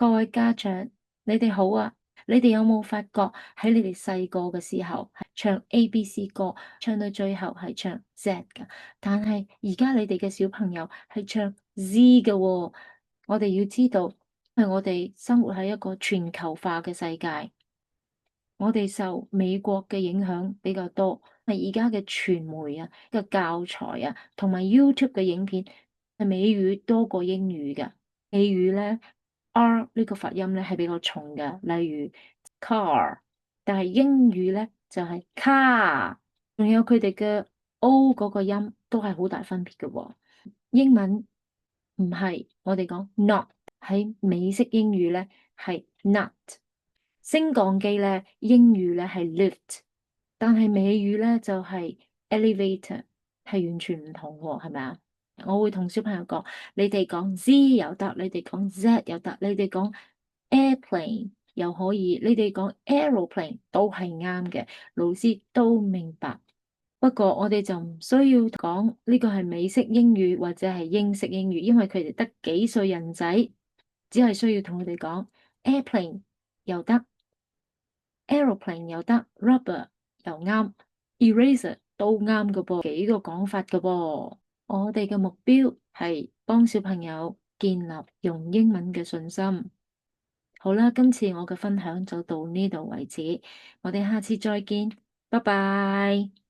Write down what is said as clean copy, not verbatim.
各位家長，你哋好啊！你哋有冇發覺喺你哋細個嘅時候，係唱 ABC 歌，唱到最後係唱 Z 噶？但係而家你哋嘅小朋友係唱 Z 嘅喎。我哋要知道，因為我哋生活喺一個全球化嘅世界，我哋受美國嘅影響比較多。係而家嘅傳媒啊、嘅教材啊，同埋 YouTube 嘅影片係美語多過英語嘅。美語咧。R 呢個發音咧係比較重嘅，例如 car，但係英語咧就係 car，仲有佢哋嘅 O 嗰個音都係好大分別嘅喎。英文唔係，我哋講 not，喺美式英語咧係 nut，升降機咧英語咧係 lift，但係美語咧就係 elevator，係完全唔同喎，係咪啊？我會同小朋友講，你哋講 Z 又得，你哋講 Z 又得，你哋講 airplane 又可以，你哋講 aeroplane 都係啱嘅，老師都明白。不過我哋就唔需要講呢個係美式英語或者係英式英語，因為佢哋得幾歲人仔，只係需要同佢哋講 airplane 又得，aeroplane 又得，rubber 又啱，eraser 都啱嘅噃，幾個講法嘅噃。我哋嘅目標係幫小朋友建立用英文嘅信心。好啦，今次我嘅分享就到呢度為止，我哋下次再見，拜拜。